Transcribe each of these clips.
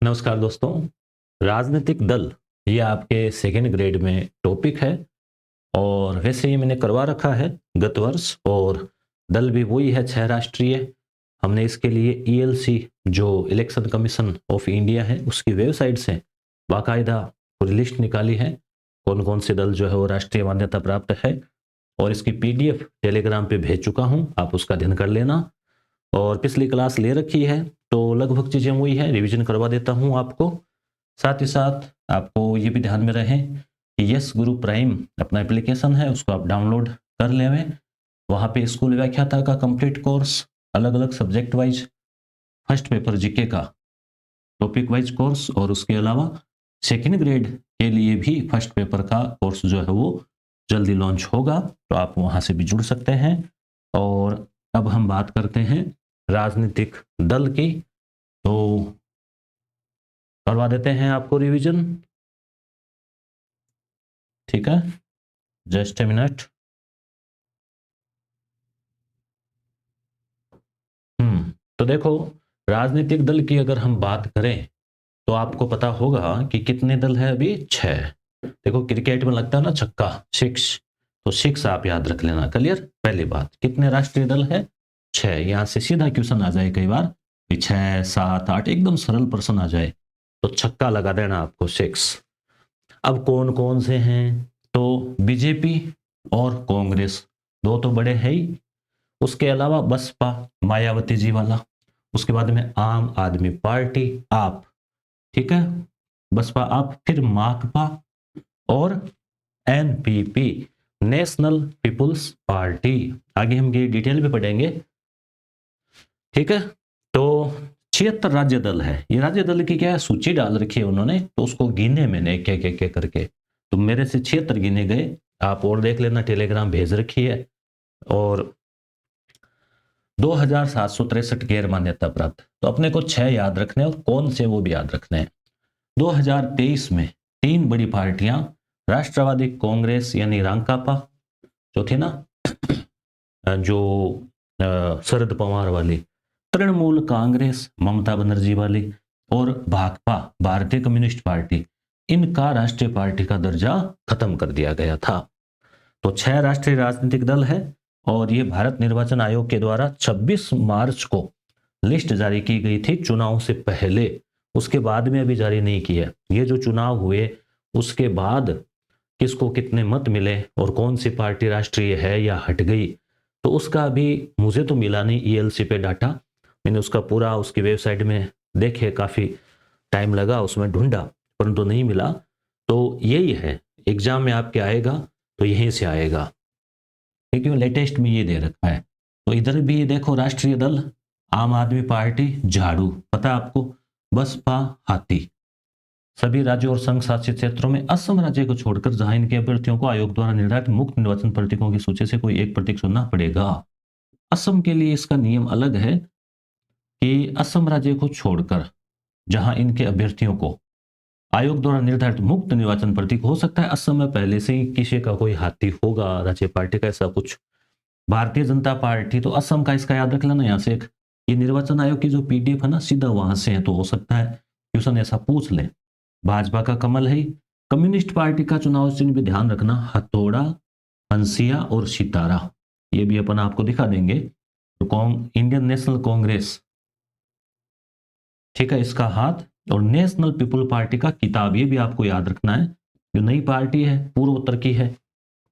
नमस्कार दोस्तों। राजनीतिक दल ये आपके सेकेंड ग्रेड में टॉपिक है और वैसे ये मैंने करवा रखा है गत वर्ष। और दल भी वही है 6 राष्ट्रीय। हमने इसके लिए ईएलसी जो इलेक्शन कमीशन ऑफ इंडिया है उसकी वेबसाइट से बाकायदा पूरी लिस्ट निकाली है कौन कौन से दल जो है वो राष्ट्रीय मान्यता प्राप्त है। और इसकी पीडीएफ टेलीग्राम पे भेज चुका हूँ, आप उसका अध्ययन कर लेना। और पिछली क्लास ले रखी है तो लगभग चीज़ें वही है, रिवीजन करवा देता हूँ आपको। साथ ही साथ आपको ये भी ध्यान में रहे कि यस गुरु प्राइम अपना एप्लीकेशन है, उसको आप डाउनलोड कर लें। वहाँ पे स्कूल व्याख्याता का कंप्लीट कोर्स, अलग अलग subject wise first paper GK का टॉपिक वाइज कोर्स, और उसके अलावा सेकेंड ग्रेड के लिए भी फर्स्ट पेपर का कोर्स जो है वो जल्दी लॉन्च होगा, तो आप वहाँ से भी जुड़ सकते हैं। और अब हम बात करते हैं राजनीतिक दल की, तो करवा देते हैं आपको रिवीजन। ठीक है, जस्ट ए मिनट। तो देखो, राजनीतिक दल की अगर हम बात करें तो आपको पता होगा कि कितने दल है अभी, 6। देखो क्रिकेट में लगता है ना छक्का, 6, तो 6 आप याद रख लेना। क्लियर? पहली बात, कितने राष्ट्रीय दल है? 6। यहां से सीधा क्वेश्चन आ जाए कई बार, 6, 7, 8 एकदम सरल प्रश्न आ जाए तो छक्का लगा देना आपको, 6। अब कौन कौन से हैं? तो बीजेपी और कांग्रेस, दो तो बड़े हैं ही। उसके अलावा बसपा, मायावती जी वाला। उसके बाद में आम आदमी पार्टी, आप। ठीक है, बसपा आप, फिर माकपा और एनपीपी, नेशनल पीपुल्स पार्टी। आगे हम ये डिटेल में पढ़ेंगे। ठीक है, तो 76 राज्य दल है। ये राज्य दल की क्या है, सूची डाल रखी है उन्होंने, तो उसको गिने मैंने एक एक करके, तो मेरे से 76 गिने गए। आप और देख लेना, टेलीग्राम भेज रखी है। और 2763 गैर मान्यता प्राप्त, तो अपने को 6 याद रखने और कौन से वो भी याद रखने हैं। 2023 में 3 बड़ी पार्टियां, राष्ट्रवादी कांग्रेस यानी रांकापा जो थी ना, जो शरद पवार वाली, तृणमूल कांग्रेस ममता बनर्जी वाली, और भाकपा भारतीय कम्युनिस्ट पार्टी, इनका राष्ट्रीय पार्टी का दर्जा खत्म कर दिया गया था। तो 6 राष्ट्रीय राजनीतिक दल है और ये भारत निर्वाचन आयोग के द्वारा 26 मार्च को लिस्ट जारी की गई थी चुनाव से पहले। उसके बाद में अभी जारी नहीं की है। ये जो चुनाव हुए उसके बाद किसको कितने मत मिले और कौन सी पार्टी राष्ट्रीय है या हट गई, तो उसका अभी मुझे तो मिला नहीं ईएलसी पे डाटा। मैंने उसका पूरा उसकी वेबसाइट में देखे, काफ़ी टाइम लगा उसमें ढूंढा, परंतु नहीं मिला। तो यही है, एग्जाम में आपके आएगा तो यहीं से आएगा, क्योंकि लेटेस्ट में ये दे रखा है। तो इधर भी देखो, राष्ट्रीय दल आम आदमी पार्टी, झाड़ू, पता है आपको, बसपा, हाथी। सभी राज्यों और संघ शासित क्षेत्रों में असम राज्य को छोड़कर जहां इनके अभ्यर्थियों को आयोग द्वारा निर्धारित मुक्त निर्वाचन प्रतीकों की सूची से कोई एक प्रतीक चुनना पड़ेगा। असम के लिए इसका नियम अलग है कि असम राज्य को छोड़कर जहां इनके अभ्यर्थियों को आयोग द्वारा निर्धारित मुक्त निर्वाचन प्रतीक, हो सकता है असम में पहले से ही किसी का कोई हाथी होगा राज्य पार्टी का, ऐसा कुछ। भारतीय जनता पार्टी, तो असम का इसका याद रख लेना। यहाँ से एक ये निर्वाचन आयोग की जो पीडीएफ है ना, सीधा वहां से है, तो हो सकता है क्वेश्चन ऐसा पूछ ले। भाजपा का कमल है। कम्युनिस्ट पार्टी का चुनाव चिन्ह भी ध्यान रखना, हथौड़ा, हंसिया और सितारा, ये भी अपन आपको दिखा देंगे। तो इंडियन नेशनल कांग्रेस, ठीक है, इसका हाथ। और नेशनल पीपुल पार्टी का किताब, ये भी आपको याद रखना है, जो नई पार्टी है पूर्व उत्तर की है,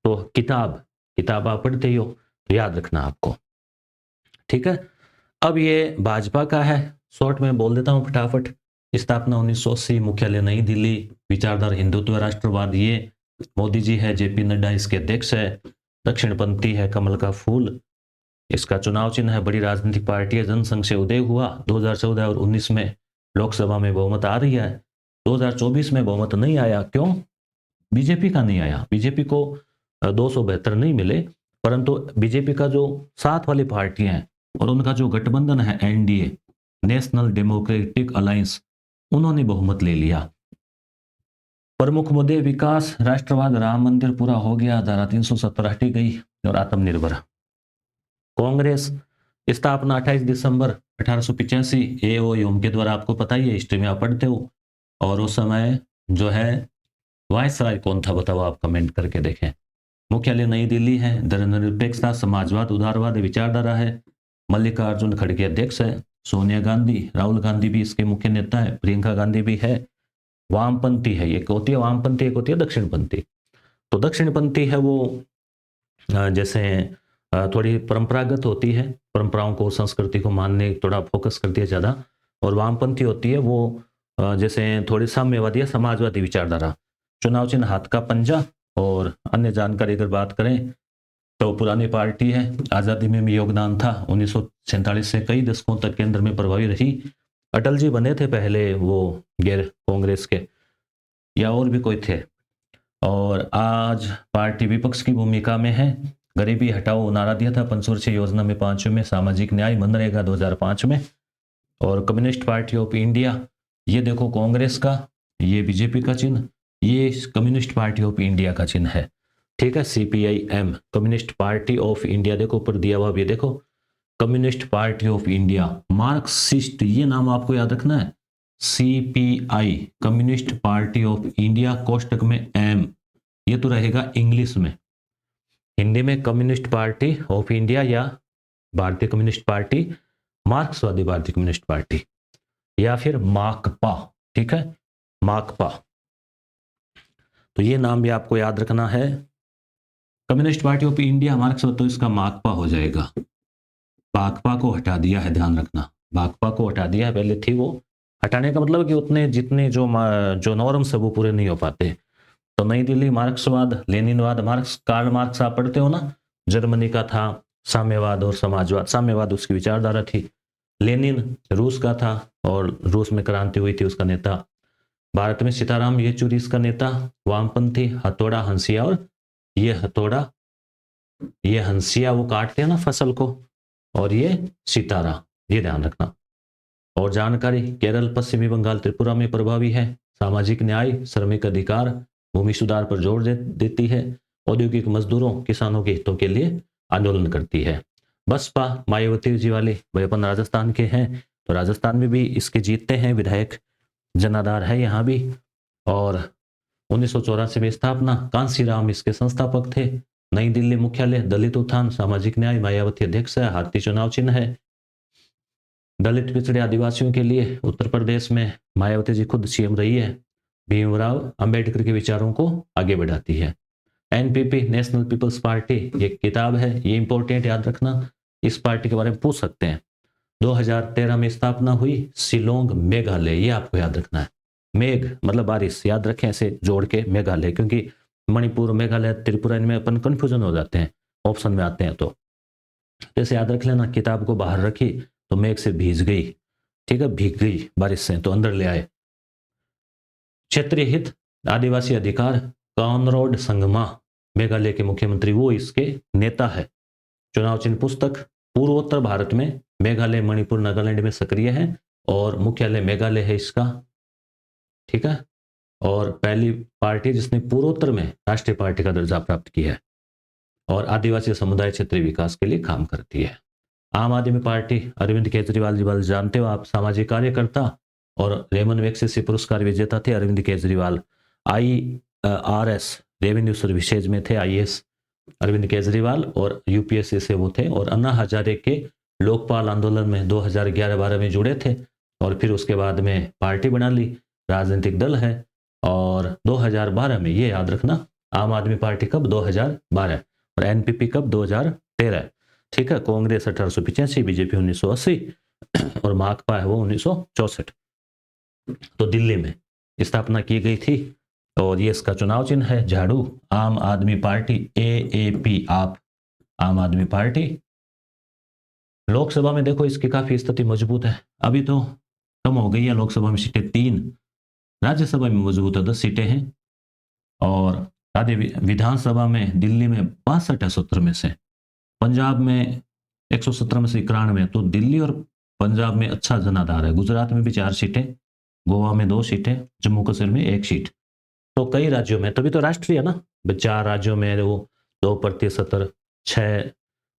तो किताब, किताब आप पढ़ते ही हो तो याद रखना आपको। ठीक है, अब ये भाजपा का है, शॉर्ट में बोल देता हूं फटाफट। स्थापना 1980, मुख्यालय नई दिल्ली, विचारधारा हिंदुत्व राष्ट्रवाद, ये मोदी जी है, जेपी नड्डा इसके अध्यक्ष है, दक्षिणपंथी है, कमल का फूल, इसका चुनाव चिन्ह है, बड़ी राजनीतिक पार्टी है, जनसंघ से उदय हुआ। 2014 और 19 में लोकसभा में बहुमत आ रही है। 2024 में बहुमत नहीं आया, क्यों? बीजेपी का नहीं आया। बीजेपी को 272 नहीं मिले, परंतु बीजेपी का जो साथ वाली पार्टियां हैं और उनका जो गठबंधन है एनडीए, नेशनल डेमोक्रेटिक अलायंस, उन्होंने बहुमत ले लिया। प्रमुख मुद्दे विकास, राष्ट्रवाद, राम मंदिर पूरा हो गया, धारा 370 हटी गई, और आत्मनिर्भर। कांग्रेस स्थापना 28 दिसंबर 1885 ए.ओ. ह्यूम के द्वारा, आपको पता ही है, हिस्ट्री में आप पढ़ते हो। और उस समय जो है वायसराय कौन था बताओ, आप कमेंट करके देखें। मुख्यालय नई दिल्ली है। धर्मनिरपेक्षता, समाजवाद, उदारवाद विचारधारा है। मल्लिकार्जुन खड़गे अध्यक्ष है। सोनिया गांधी, राहुल गांधी भी इसके मुख्य नेता है। प्रियंका गांधी भी है। वामपंथी है, एक होती है वामपंथी, एक होती है दक्षिणपंथी। तो दक्षिणपंथी है वो जैसे थोड़ी परंपरागत होती है, परंपराओं को, संस्कृति को मानने थोड़ा फोकस करती है ज़्यादा। और वामपंथी होती है वो जैसे थोड़ी साम्यवादी या समाजवादी विचारधारा। चुनाव चिन्ह हाथ का पंजा। और अन्य जानकारी अगर बात करें तो पुरानी पार्टी है, आज़ादी में भी योगदान था। 1947 से कई दशकों तक केंद्र में प्रभावी रही। अटल जी बने थे पहले वो गैर कांग्रेस के, या और भी कोई थे। और आज पार्टी विपक्ष की भूमिका में है। गरीबी हटाओ नारा दिया था पंचवर्षीय योजना में 5 में। सामाजिक न्याय मनरेगा 2005 में। और कम्युनिस्ट पार्टी ऑफ इंडिया, ये देखो कांग्रेस का, ये बीजेपी का चिन्ह, ये कम्युनिस्ट पार्टी ऑफ इंडिया का चिन्ह है। ठीक है, CPIM, communist party of India. देखो ऊपर दिया हुआ भी देखो, communist party of India. Marxist, ये नाम आपको याद रखना है। CPI, communist party of India, कोष्टक में M, ये तो रहेगा इंग्लिश में। हिंदी में कम्युनिस्ट पार्टी ऑफ इंडिया या भारतीय कम्युनिस्ट पार्टी, मार्क्सवादी भारतीय कम्युनिस्ट पार्टी, या फिर माकपा। ठीक है, माकपा। तो ये नाम भी आपको याद रखना है। कम्युनिस्ट पार्टी ऑफ इंडिया मार्क्सवाद, तो इसका माकपा हो जाएगा। भाकपा को हटा दिया है, ध्यान रखना, भाकपा को हटा दिया है। पहले थी वो, हटाने का मतलब कि उतने जितने जो नॉर्म्स है वो पूरे नहीं हो पाते। तो नई दिल्ली मार्क्सवाद, लेनिनवाद, मार्क्स, कार्ल मार्क्स आप पढ़ते हो ना, जर्मनी का था। साम्यवाद और समाजवाद, साम्यवाद उसकी विचारधारा थी। लेनिन रूस का था और रूस में क्रांति हुई थी, उसका नेता। भारत में सीताराम येचुरी इसका नेता, वामपंथी। हथौड़ा, हंसिया, और ये हथौड़ा, ये हंसिया वो काटते हैं ना फसल को, और ये सितारा, ये ध्यान रखना। और जानकारी, केरल, पश्चिमी बंगाल, त्रिपुरा में प्रभावी है। सामाजिक न्याय, श्रमिक अधिकार, भूमि सुधार पर जोर देती है। औद्योगिक मजदूरों, किसानों के हितों के लिए आंदोलन करती है। बसपा, मायावती जी वाले, वह अपन राजस्थान के हैं, तो राजस्थान में भी इसके जीतते हैं विधायक, जनाधार है यहाँ भी। और 1984 में स्थापना, कांसीराम इसके संस्थापक थे। नई दिल्ली मुख्यालय, दलित उत्थान, सामाजिक न्याय, मायावती अध्यक्ष है। हाथी चुनाव चिन्ह है। दलित, पिछड़े, आदिवासियों के लिए उत्तर प्रदेश में मायावती जी खुद CM रही है। भीमराव अंबेडकर के विचारों को आगे बढ़ाती है। NPP, नेशनल पीपल्स पार्टी, ये किताब है, ये इंपॉर्टेंट याद रखना, इस पार्टी के बारे में पूछ सकते हैं। 2013 में स्थापना हुई। शिलोंग, मेघालय, ये आपको याद रखना है। मेघ मतलब बारिश, याद रखें ऐसे जोड़ के, मेघालय, क्योंकि मणिपुर, मेघालय, त्रिपुरा, इनमें अपन कंफ्यूजन हो जाते हैं, ऑप्शन में आते हैं। तो जैसे याद रख लेना, किताब को बाहर रखी तो मेघ से भीज गई। ठीक है, भीग गई बारिश से, तो अंदर ले आए। क्षेत्रीय हित, आदिवासी अधिकार, कॉनराड संगमा, मेघालय के मुख्यमंत्री, वो इसके नेता है। चुनाव चिन्ह पुस्तक। पूर्वोत्तर भारत में मेघालय, मणिपुर, नागालैंड में सक्रिय है और मुख्यालय मेघालय है इसका। ठीक है, और पहली पार्टी जिसने पूर्वोत्तर में राष्ट्रीय पार्टी का दर्जा प्राप्त किया है। और आदिवासी समुदाय क्षेत्रीय विकास के लिए काम करती है। आम आदमी पार्टी, अरविंद केजरीवाल जी वाल जानते हो आप, सामाजिक कार्यकर्ता और रेमन मैगसेसे पुरस्कार विजेता थे Arvind Kejriwal. IRS, revenue services में थे IAS अरविंद केजरीवाल, और UPSC से वो थे। और अन्ना हजारे के लोकपाल आंदोलन में 2011-12 में जुड़े थे, और फिर उसके बाद में पार्टी बना ली, राजनीतिक दल है। और 2012 में, ये याद रखना, आम आदमी पार्टी कब, 2012, और NPP कब, 2013। ठीक है, कांग्रेस 1885, बीजेपी 1980, और माकपा है वो 1964। तो दिल्ली में स्थापना की गई थी। और ये इसका चुनाव चिन्ह है, झाड़ू। आम आदमी पार्टी, AAP, आप, आम आदमी पार्टी। लोकसभा में देखो इसकी काफी स्थिति मजबूत है। अभी तो कम हो गई है लोकसभा में सीटें 3, राज्यसभा में मजबूत है 10 सीटें हैं। और आधे विधानसभा में दिल्ली में 62 है 70 में से, पंजाब में 117 में से 91। तो दिल्ली और पंजाब में अच्छा जनाधार है। गुजरात में भी 4 सीटें, गोवा में 2 सीटें, जम्मू कश्मीर में 1 सीट। तो कई राज्यों में, तभी तो राष्ट्रीय है ना, 4 राज्यों में वो 2%, 6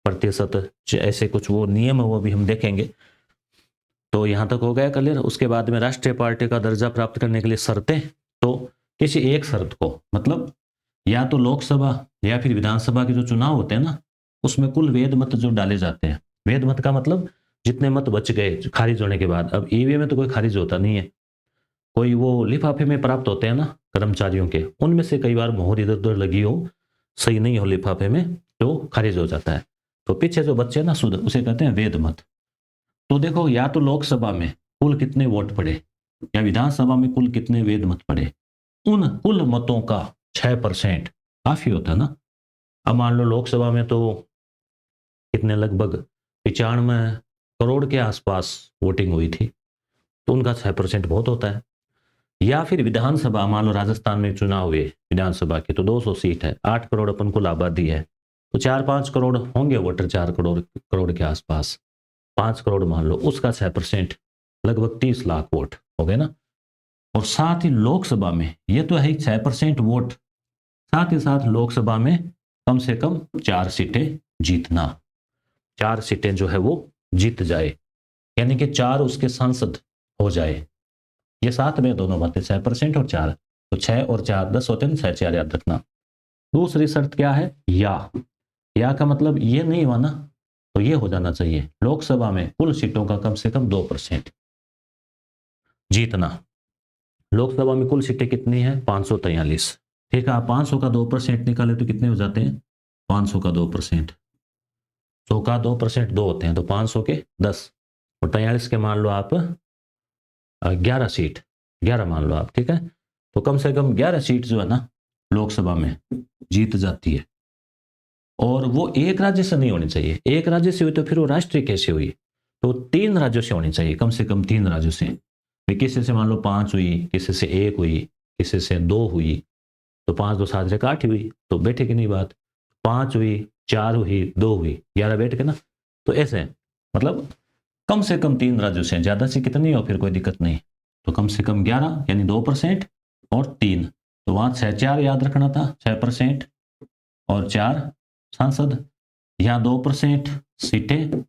प्रतिशत ऐसे कुछ वो नियम है, वो भी हम देखेंगे। तो यहाँ तक हो गया क्लियर। उसके बाद में राष्ट्रीय पार्टी का दर्जा प्राप्त करने के लिए शर्तें, तो किसी एक शर्त को, मतलब या तो लोकसभा या फिर विधानसभा के जो चुनाव होते हैं ना, उसमें कुल वेद मत जो डाले जाते हैं, वेद मत का मतलब जितने मत बच गए खारिज होने के बाद, अब ईवीएम में तो कोई खारिज होता नहीं है, कोई वो लिफाफे में प्राप्त होते हैं ना कर्मचारियों के, उनमें से कई बार मोहर इधर उधर लगी हो, सही नहीं हो लिफाफे में, तो खारिज हो जाता है। तो पीछे जो बच्चे ना शुद्ध, उसे कहते हैं वेद मत। तो देखो, या तो लोकसभा में कुल कितने वोट पड़े या विधानसभा में कुल कितने वेद मत पड़े, उन कुल मतों का 6% काफी होता है ना। अब मान लो लोकसभा में तो कितने, लगभग 95 करोड़ के आसपास वोटिंग हुई थी, तो उनका 6% बहुत होता है। या फिर विधानसभा, मान लो राजस्थान में चुनाव हुए विधानसभा के, तो 200 सीट है, 8 करोड़ अपन कुल आबादी है, तो 4-5 करोड़ होंगे वोटर, 4 करोड़ के आसपास, 5 करोड़ मान लो, उसका 6% लगभग 30 लाख वोट हो गए ना। और साथ ही लोकसभा में, ये तो है 6% वोट, साथ ही साथ लोकसभा में कम से कम 4 सीटें जीतना, 4 सीटें जो है वो जीत जाए, यानी कि 4 उसके सांसद हो जाए। ये साथ में दोनों बातें, 6% और 4, तो 6 और 4 10 होते हैं, 6-4 याद रखना। दूसरी शर्त क्या है, या का मतलब ये नहीं हुआ ना, तो ये हो जाना चाहिए लोकसभा में कुल सीटों का कम से कम 2% जीतना। लोकसभा में कुल सीटें कितनी है, 543, ठीक है। आप 500 का 2% निकाले तो कितने हो जाते हैं, 500 का 2%, 100 का 2% 2 होते हैं, तो 500 के 10, और 43 के मान लो आप 11 सीट, 11 मान लो आप, ठीक है। तो कम से कम 11 सीट जो है ना लोकसभा में जीत जाती है। और वो एक राज्य से नहीं होनी चाहिए, एक राज्य से हुई तो फिर वो राष्ट्रीय कैसे हुई, तो 3 राज्यों से होनी चाहिए, कम से कम 3 राज्यों से। किसी से मान लो 5 हुई, किसी से 1 हुई, किसी से 2 हुई, तो 5 2 7 8 हुई, तो बैठे की नहीं बात, 5 हुई, 4 हुई, 2 हुई, 11 बैठ के ना। तो ऐसे मतलब कम से कम 3 राज्यों से, ज्यादा से कितनी हो फिर कोई दिक्कत नहीं, तो कम से कम 11 यानी 2% और 3, तो वहां 6-4 याद रखना था, 6% और 4 सांसद, यहाँ 2% सीटें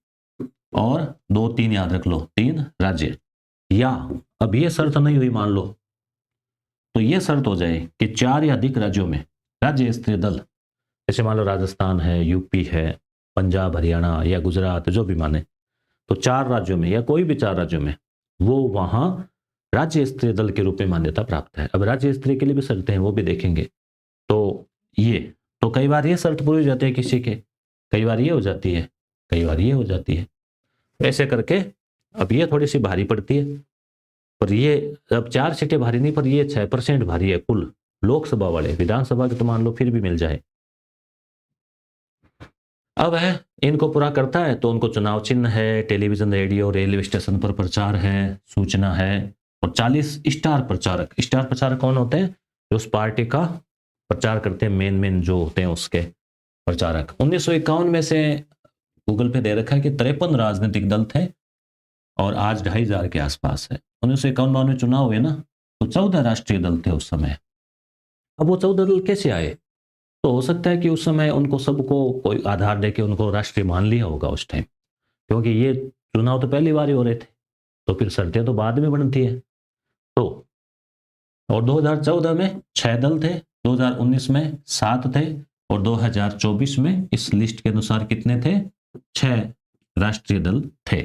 और 2-3 याद रख लो, 3 राज्य। या अब ये शर्त नहीं हुई मान लो, तो ये शर्त हो जाए कि 4 या अधिक राज्यों में राज्य स्तरीय दल, जैसे मान लो राजस्थान है, यूपी है, पंजाब, हरियाणा या गुजरात, जो भी माने, तो 4 राज्यों में या कोई भी 4 राज्यों में वो वहां राज्य स्तरीय दल के रूप में मान्यता प्राप्त है। अब राज्य स्तरीय के लिए भी शर्तें हैं, वो भी देखेंगे। तो ये, तो कई बार ये शर्त पूरी हो जाती है किसी के, कई बार ये हो जाती है, कई बार ये हो जाती है, ऐसे करके। अब ये थोड़ी सी भारी पड़ती है, पर ये अब 4 सीटें भारी नहीं, पर ये 6% भारी है कुल लोकसभा वाले, विधानसभा के तो मान लो फिर भी मिल जाए। अब है, इनको पूरा करता है तो उनको चुनाव चिन्ह है, टेलीविजन, रेडियो, रेलवे स्टेशन पर प्रचार है, सूचना है, और 40 स्टार प्रचारक। स्टार प्रचारक कौन होते हैं, जो उस पार्टी का प्रचार करते हैं, मेन जो होते हैं उसके प्रचारक। 1951 में से गूगल पे दे रखा है कि 53 राजनीतिक दल थे और आज 2500 के आसपास है। 1951 में चुनाव हुए ना, तो 14 राष्ट्रीय दल थे उस समय। अब वो 14 दल कैसे आए, तो हो सकता है कि उस समय उनको सबको कोई आधार देके उनको राष्ट्रीय मान लिया होगा उस टाइम, क्योंकि ये चुनाव तो पहली बार ही हो रहे थे, तो फिर शर्तें तो बाद में बनती है। तो और 2014 में 6 दल थे, 2019 में 7 थे, और 2024 में इस लिस्ट के अनुसार कितने थे, 6 राष्ट्रीय दल थे।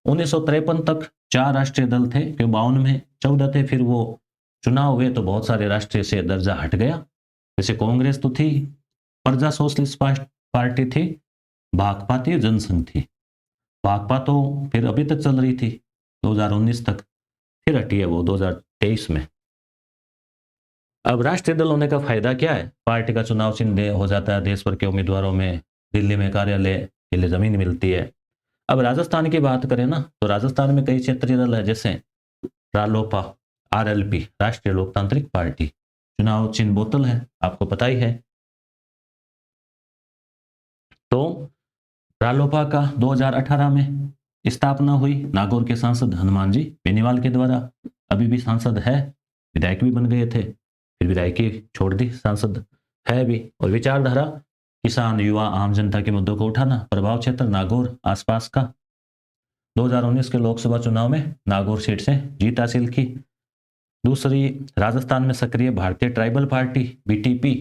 1953 तक 4 राष्ट्रीय दल थे, क्यों 52 में 14 थे, फिर वो चुनाव हुए तो बहुत सारे राष्ट्रीय से दर्जा हट गया। जैसे कांग्रेस तो थी, प्रजा सोशलिस्ट पार्टी थी, भाकपा थी, जनसंघ थी। भाकपा तो फिर अभी तक चल रही थी 2019 तक, फिर हटी है वो 2023 में। अब राष्ट्रीय दल होने का फायदा क्या है, पार्टी का चुनाव चिन्ह हो जाता है, देश भर के उम्मीदवारों में दिल्ली में कार्यालय के लिए जमीन मिलती है। अब राजस्थान की बात करें ना, तो राजस्थान में कई क्षेत्रीय दल है, जैसे रालोपा, आरएलपी, राष्ट्रीय लोकतांत्रिक पार्टी, चुनाव चिन्ह बोतल है, आपको पता ही है। तो रालोपा का 2018 में स्थापना हुई, नागौर के सांसद हनुमान जी बेनीवाल के द्वारा, अभी भी सांसद है, विधायक भी बन गए थे, फिर विधायकी छोड़ दी, सांसद है भी। और विचारधारा किसान, युवा, आम जनता के मुद्दों को उठाना। प्रभाव क्षेत्र नागौर आसपास का। 2019 के लोकसभा चुनाव में नागौर सीट से जीत हासिल की। दूसरी, राजस्थान में सक्रिय भारतीय ट्राइबल पार्टी बीटीपी,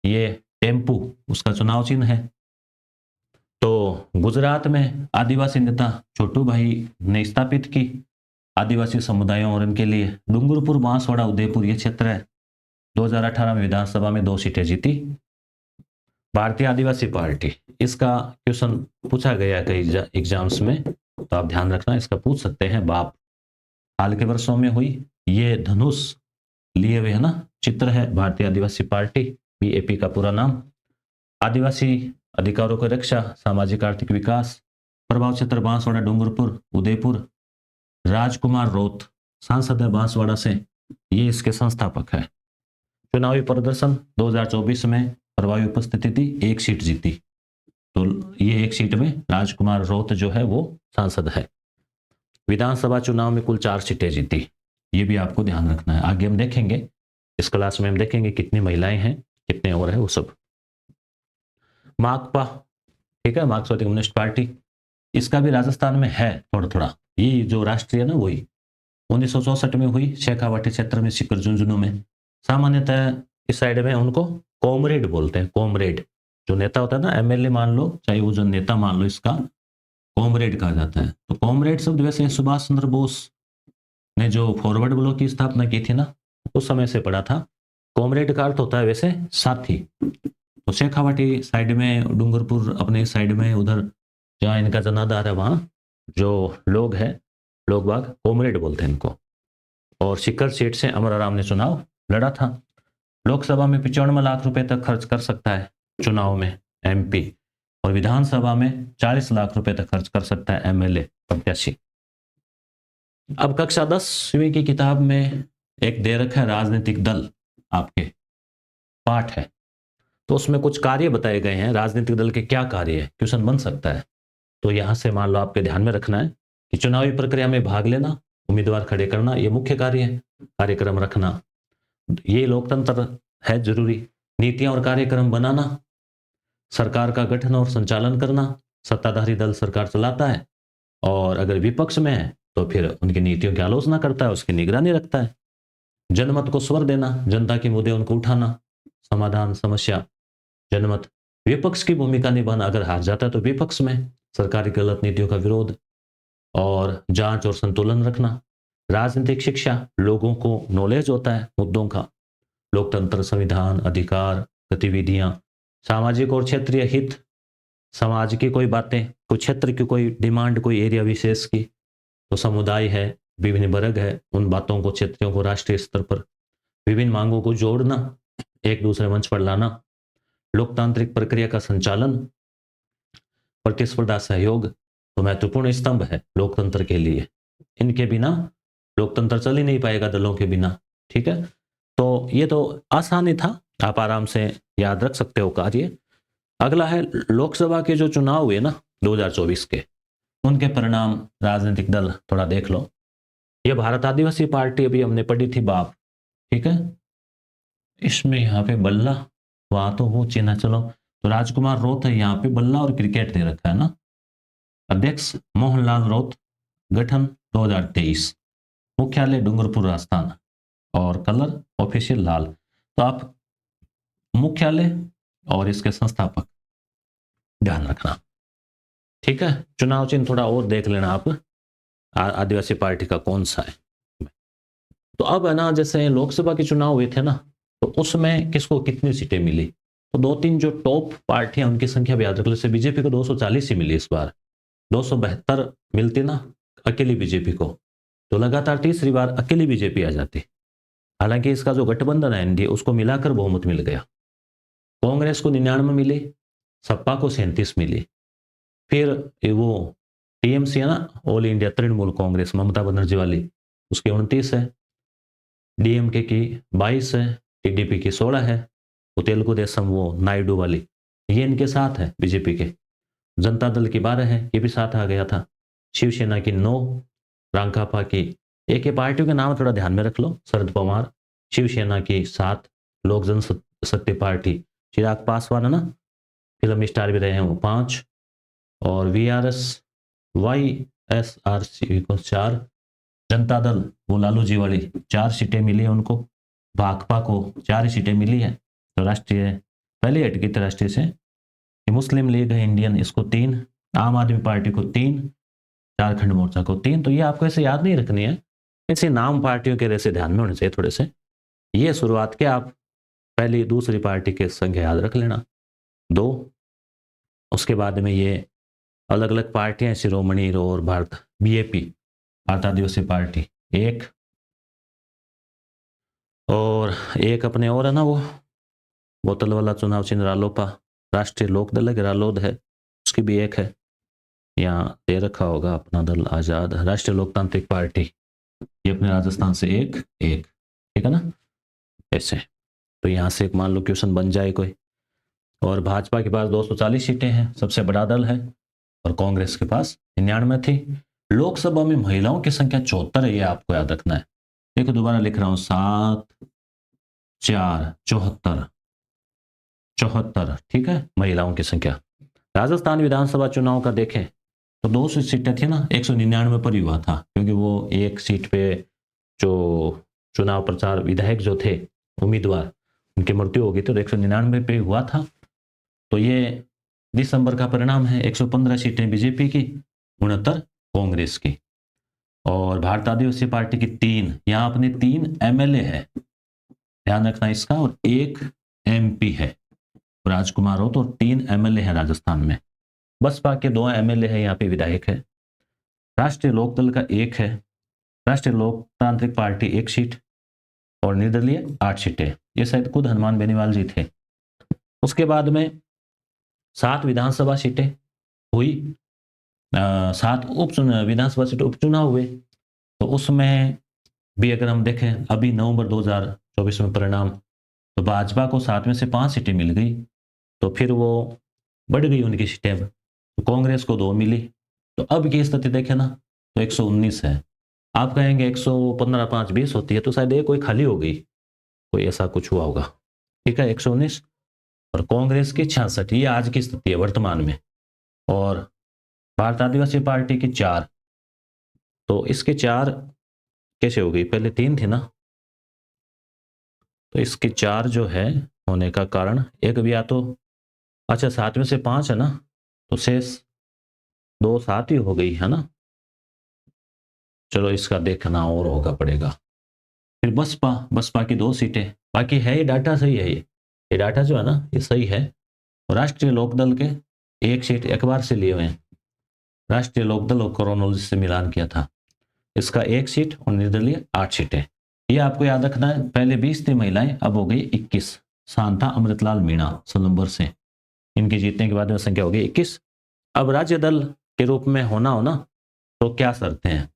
ये टेम्पू उसका चुनाव चिन्ह है। तो गुजरात में आदिवासी नेता छोटू भाई ने स्थापित की आदिवासी समुदायों और इनके लिए। डूंगरपुर, बांसवाड़ा, उदयपुर ये क्षेत्र है। 2018 में विधानसभा में 2 सीटें जीती। भारतीय आदिवासी पार्टी, इसका क्वेश्चन पूछा गया कई एग्जाम्स में, तो आप ध्यान रखना, इसका पूछ सकते हैं बाप। हाल के वर्षों में हुई, ये धनुष लिए हुए है ना चित्र है भारतीय आदिवासी पार्टी, बीएपी का पूरा नाम। आदिवासी अधिकारों की रक्षा, सामाजिक आर्थिक विकास। प्रभाव क्षेत्र बांसवाड़ा, डूंगरपुर, उदयपुर। राजकुमार रौत सांसद है बांसवाड़ा से, ये इसके संस्थापक है। चुनावी प्रदर्शन 2024 में प्रभावी उपस्थिति थी, 1 सीट जीती। तो ये 1 सीट में राजकुमार रौत जो है वो सांसद है। विधानसभा चुनाव में कुल 4 सीटें जीती, ये भी आपको ध्यान रखना है। आगे हम देखेंगे, इस क्लास में हम देखेंगे कितनी महिलाएं हैं, कितने और है वो सब। माकपा, ठीक है, मार्क्सवादी कम्युनिस्ट पार्टी, इसका भी राजस्थान में है थोड़ा थोड़ा। ये जो राष्ट्रीय ना वही 1964 में हुई, शेखावाटी क्षेत्र में, सिकर झुंझुनू में। सामान्यतः इस साइड में उनको कॉमरेड बोलते हैं। कॉमरेड जो नेता होता है ना, एमएलए मान लो, चाहे वो जो नेता मान लो, इसका कॉमरेड कहा जाता है। तो कॉमरेड शब्द वैसे सुभाष चंद्र बोस ने जो फॉरवर्ड ब्लॉक की स्थापना की थी ना, उस समय से पढ़ा था। कॉमरेड का अर्थ होता है वैसे साथी। तो शेखावाटी साइड में, डूंगरपुर अपने साइड में, उधर जहाँ इनका जनाधार है वहां जो लोग हैं, लोग बाग कॉमरेड बोलते हैं इनको। और सिकर सीट से अमर आराम ने चुनाव लड़ा था। लोकसभा में 95 लाख रुपए तक खर्च कर सकता है चुनाव में एमपी, और विधानसभा में 40 लाख रुपए तक खर्च कर सकता है एमएलए प्रत्याशी। अब कक्षा 10वीं की किताब में एक दे रखा है राजनीतिक दल, आपके पाठ है, तो उसमें कुछ कार्य बताए गए हैं। राजनीतिक दल के क्या कार्य है, क्वेश्चन बन सकता है। तो यहां से मान लो आपके ध्यान में रखना है कि चुनावी प्रक्रिया में भाग लेना, उम्मीदवार खड़े करना, ये मुख्य कार्य है। कार्यक्रम रखना, ये लोकतंत्र है जरूरी। नीतियां और कार्यक्रम बनाना, सरकार का गठन और संचालन करना, सत्ताधारी दल सरकार चलाता है, और अगर विपक्ष में है तो फिर उनकी नीतियों की आलोचना करता है, उसकी निगरानी रखता है। जनमत को स्वर देना, जनता के मुद्दे उनको उठाना, समाधान समस्या जनमत। विपक्ष की भूमिका निभाना, अगर हार जाता है तो विपक्ष में सरकारी गलत नीतियों का विरोध और जांच और संतुलन रखना। राजनीतिक शिक्षा, लोगों को नॉलेज होता है मुद्दों का। लोकतंत्र, संविधान, अधिकार, गतिविधियां, सामाजिक और क्षेत्रीय हित, समाज की कोई बातें, कोई क्षेत्र की कोई डिमांड, कोई एरिया विशेष की, तो समुदाय है, विभिन्न वर्ग है, उन बातों को, क्षेत्रों को राष्ट्रीय स्तर पर, विभिन्न मांगों को जोड़ना, एक दूसरे मंच पर लाना। लोकतांत्रिक प्रक्रिया का संचालन, प्रतिस्पर्धा सहयोग तो महत्वपूर्ण स्तंभ है लोकतंत्र के लिए। इनके बिना लोकतंत्र चल ही नहीं पाएगा, दलों के बिना। ठीक है, तो ये तो आसान ही था, आप आराम से याद रख सकते हो कार्य। अगला है लोकसभा के जो चुनाव हुए ना 2024 के, उनके परिणाम, राजनीतिक दल थोड़ा देख लो। ये भारत आदिवासी पार्टी अभी हमने पढ़ी थी बाप, ठीक है, इसमें यहाँ पे बल्ला, वहां तो वो चिन्ह, चलो तो राजकुमार रौत है, यहाँ पे बल्ला और क्रिकेट दे रखा है ना। अध्यक्ष मोहनलाल रौत, गठन 2023, मुख्यालय डूंगरपुर राजस्थान, और कलर ऑफिशियल लाल। तो आप मुख्यालय और इसके संस्थापक ध्यान रखना, ठीक है। चुनाव चिन्ह थोड़ा और देख लेना आप, आदिवासी पार्टी का कौन सा है। तो अब है ना, जैसे लोकसभा के चुनाव हुए थे ना, तो उसमें किसको कितनी सीटें मिली, तो 2-3 जो टॉप पार्टियां, उनकी संख्या भी याद रख लो। जैसे बीजेपी को 240 ही मिली इस बार, 272 मिलती ना अकेली बीजेपी को, तो लगातार तीसरी बार अकेली बीजेपी आ जाती। हालांकि इसका जो गठबंधन है एनडीए, उसको मिलाकर बहुमत मिल गया। कांग्रेस को 99 मिली, सपा को 37 मिली। फिर वो टीएमसी है ना, ऑल इंडिया तृणमूल कांग्रेस, ममता बनर्जी वाली, उसकी 29 है। डीएमके की 22 है, टीडीपी की 16 है, वो तेलुगु देशम, वो नायडू वाली, ये इनके साथ है बीजेपी के। जनता दल की 12 है, ये भी साथ आ गया था। शिवसेना की 9, रांकापा की, एक पार्टियों के नाम थोड़ा ध्यान में रख लो, शरद पवार। शिवसेना की 7, लोक जनशक्ति पार्टी चिराग पासवान है ना। फिल्म स्टार भी रहे हैं वो 5, और VRS YSRC को 4, जनता दल वो लालू जी वाली 4 सीटें मिली है उनको, भाकपा को 4 ही सीटें मिली है, तो राष्ट्रीय पहले हट गई थी राष्ट्रीय से। मुस्लिम लीग है इंडियन, इसको 3, आम आदमी पार्टी को 3, झारखंड मोर्चा को 3। तो ये आपको ऐसे याद नहीं रखनी है, ऐसे नाम पार्टियों के जैसे ध्यान में होने चाहिए थोड़े से। ये शुरुआत के आप पहली दूसरी पार्टी के संख्या याद रख लेना 2, उसके बाद में ये अलग अलग पार्टियां, शिरोमणि और भारत BAP भारत आदिवासी पार्टी 1, और एक अपने और है ना वो बोतल वाला चुनाव चिन्ह रालोपा, राष्ट्रीय लोकदल है, रालोद है, उसकी भी 1 है, यहाँ दे रखा होगा अपना दल आजाद, राष्ट्रीय लोकतांत्रिक पार्टी, ये अपने राजस्थान से 1, ठीक है ना, ऐसे। तो यहाँ से एक मान लो क्वेश्चन बन जाए कोई। और भाजपा के पास 240 सीटें हैं, सबसे बड़ा दल है, और कांग्रेस के पास 99 थी। लोकसभा में महिलाओं की संख्या 74 है, ये आपको याद रखना है। देखो दोबारा लिख रहा हूं, 7, 4, 74, ठीक है, महिलाओं की संख्या। राजस्थान विधानसभा चुनाव का देखें तो 200 सीटें थी ना, 199 पर ही हुआ था, क्योंकि वो एक सीट पे जो चुनाव प्रचार विधायक जो थे उम्मीदवार उनकी मृत्यु हो गई थी, तो 199 पे हुआ था। तो ये दिसंबर का परिणाम है, 115 सीटें बीजेपी की, 69 कांग्रेस की, और भारत आदिवासी पार्टी की 3, यहां अपने 3 MLA है, ध्यान रखना इसका, और 1 MP है राजकुमार हो, तो 3 MLA है राजस्थान में। बसपा के 2 MLA है, यहाँ पे विधायक है। राष्ट्रीय लोकदल का 1 है, राष्ट्रीय लोकतांत्रिक पार्टी 1 सीट, और निर्दलीय 8 सीटें, ये शायद खुद हनुमान बेनीवाल जी थे। उसके बाद में 7 विधानसभा सीटें हुई, 7 विधानसभा सीट उपचुनाव हुए, तो उसमें भी अगर हम देखें अभी नवंबर 2024 में परिणाम, तो भाजपा को 7 में से 5 सीटें मिल गई, तो फिर वो बढ़ गई उनकी सीटें, तो कांग्रेस को 2 मिली। तो अब की स्थिति देखें ना, तो 119 है। आप कहेंगे 115 5 20 होती है, तो शायद ये कोई खाली हो गई, कोई ऐसा कुछ हुआ होगा, ठीक है, 119, और कांग्रेस की 66, ये आज की स्थिति है वर्तमान में, और भारत आदिवासी पार्टी की 4, तो इसके 4 कैसे हो गई, पहले 3 थी ना, तो इसकी 4 जो है होने का कारण एक भी, या तो अच्छा 7 में से 5 है ना, तो शेष 2 7 ही हो गई है ना, चलो इसका देखना और होगा पड़ेगा। फिर बसपा की 2 सीटें, बाकी है, ये डाटा सही है, ये डाटा जो है ना ये सही है। और राष्ट्रीय लोकदल के 1 सीट एक बार से लिए हुए हैं, राष्ट्रीय लोकदल और कोरोनोलॉजी से मिलान किया था, इसका 1 सीट, और निर्दलीय 8 सीटें। ये आपको याद रखना है, पहले 20 थी महिलाएं, अब हो गई 21। शांता अमृतलाल मीणा सोलंबर से, इनके जीतने के बाद में संख्या हो गई 21। अब राज्य दल के रूप में होना हो ना, तो क्या शर्तें हैं,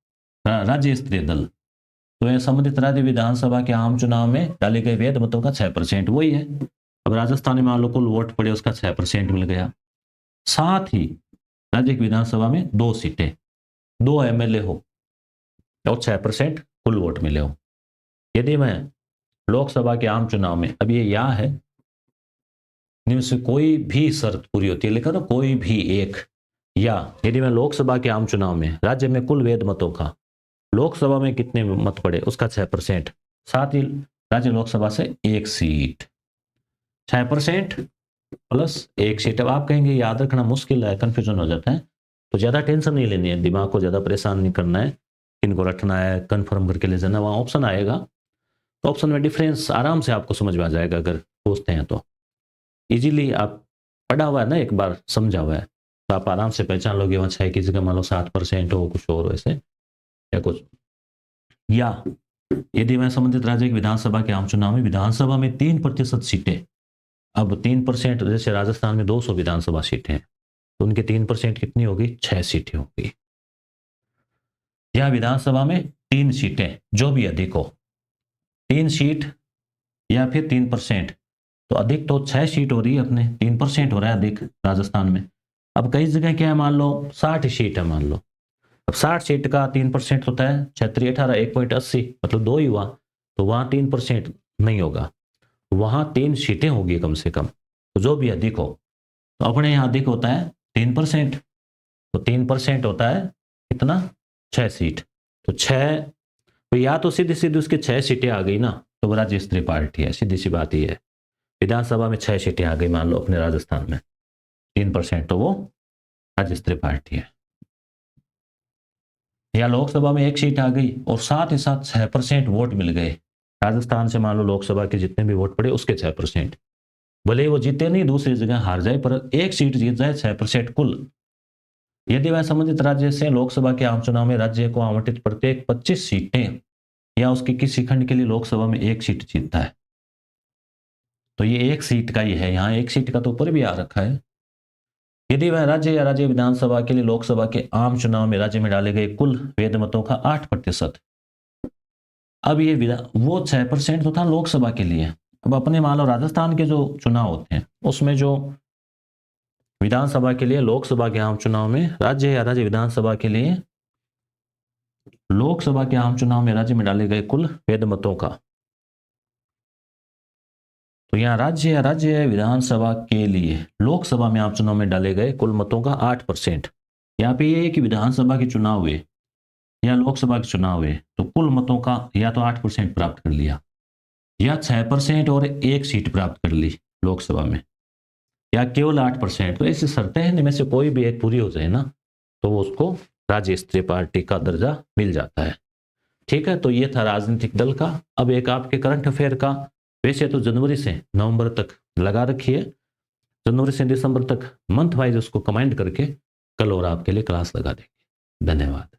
राज्य स्तरीय दल, तो यह संबंधित राज्य विधानसभा के आम चुनाव में डाले गए वैध मतों का 6%, वही है। अब राजस्थान में मान लो कुल वोट पड़े, उसका 6% मिल गया। साथ ही राज्य की विधानसभा में 2 सीटें, 2 MLA हो, और 6% कुल वोट मिले हो। यदि मैं लोकसभा के आम चुनाव में, अब ये या है, इनमें से कोई भी शर्त पूरी होती है, लिखा ना कोई भी एक, या यदि मैं लोकसभा के आम चुनाव में राज्य में कुल वैध मतों का लोकसभा में कितने मत पड़े उसका 6%, साथ ही राज्य लोकसभा से 1 सीट, 6% प्लस 1 सीट। अब आप कहेंगे याद रखना मुश्किल है, कंफ्यूजन हो जाता है, तो ज्यादा टेंशन नहीं लेनी है, दिमाग को ज्यादा परेशान नहीं करना है, किनको रखना है कंफर्म करके ले जाना, वहां ऑप्शन आएगा, तो ऑप्शन में डिफरेंस आराम से आपको समझ में आ जाएगा, अगर पूछते हैं तो इजीली, आप पढ़ा हुआ है ना, एक बार समझा हुआ है, तो आप आराम से पहचान लोगे, वहां 6 की जगह मान लो 7% हो, कुछ और वैसे या कुछ। या यदि मैं संबंधित राज्य की विधानसभा के आम चुनाव में विधानसभा में 3% सीटें, अब 3%, जैसे राजस्थान में 200 विधानसभा सीटें हैं, तो उनके 3% कितनी होगी, 6 सीटें होगी। या विधानसभा में 3 सीटें, जो भी अधिक हो, 3 सीट या फिर 3%, तो अधिक तो 6 सीट हो रही है अपने, 3% हो रहा है अधिक राजस्थान में। अब कई जगह क्या है, मान लो 60 सीट है, मान लो, अब 60 सीट का 3% होता है 36 18 1.80, मतलब 2 ही हुआ, तो वहां 3% नहीं होगा, वहां 3 सीटें होगी कम से कम, तो जो भी अधिक हो तो अपने यहाँ अधिक होता है 3%, तो 3% होता है कितना, 6 सीट। तो 6, तो या तो सीधी सीधी उसकी 6 सीटें आ गई ना, तो वो राज्य स्तरीय पार्टी है, सीधी सी बात ही है। विधानसभा में 6 सीटें आ गई मान लो अपने राजस्थान में, 3%, तो वो राज्य स्तरीय पार्टी है। या लोकसभा में 1 सीट आ गई और साथ ही साथ 6% वोट मिल गए, राजस्थान से मान लो लोकसभा के जितने भी वोट पड़े उसके 6%, भले वो जीते नहीं, दूसरी जगह हार जाए, पर 1 सीट जीत जाए, 6% कुल। यदि वह संबंधित राज्य से लोकसभा के आम चुनाव में राज्य को आवंटित प्रत्येक 25 सीटें या उसके किसी खंड के लिए लोकसभा में 1 सीट जीतता है, तो ये 1 सीट का ही है, यहाँ 1 सीट का तो ऊपर भी आ रखा है। यदि वह राज्य या राज्य विधानसभा के लिए लोकसभा के आम चुनाव में राज्य में डाले गए कुल वैध मतों का 8%, अब ये वो 6% तो था लोकसभा के लिए। अब अपने मान लो राजस्थान के जो चुनाव होते हैं उसमें जो विधानसभा के लिए, लोकसभा के आम चुनाव में राज्य या राज्य विधानसभा के लिए, लोकसभा के आम चुनाव में राज्य में डाले गए कुल वैध मतों का, तो यहाँ राज्य या राज्य विधानसभा के लिए लोकसभा में आम चुनाव में डाले गए कुल मतों का 8%। यहाँ पे ये है कि विधानसभा के चुनाव हुए या लोकसभा के चुनाव हुए तो कुल मतों का या तो 8% प्राप्त कर लिया, या 6% और 1 सीट प्राप्त कर ली लोकसभा में, या केवल 8%। तो ऐसी शर्तें हैं, इनमें से कोई भी एक पूरी हो जाए ना, तो वो उसको राज्य स्तरीय पार्टी का दर्जा मिल जाता है। ठीक है, तो ये था राजनीतिक दल का। अब एक आपके करंट अफेयर का, वैसे तो जनवरी से नवंबर तक लगा रखिए, जनवरी से दिसंबर तक मंथ वाइज उसको कमेंट करके कल और आपके लिए क्लास लगा देंगे। धन्यवाद।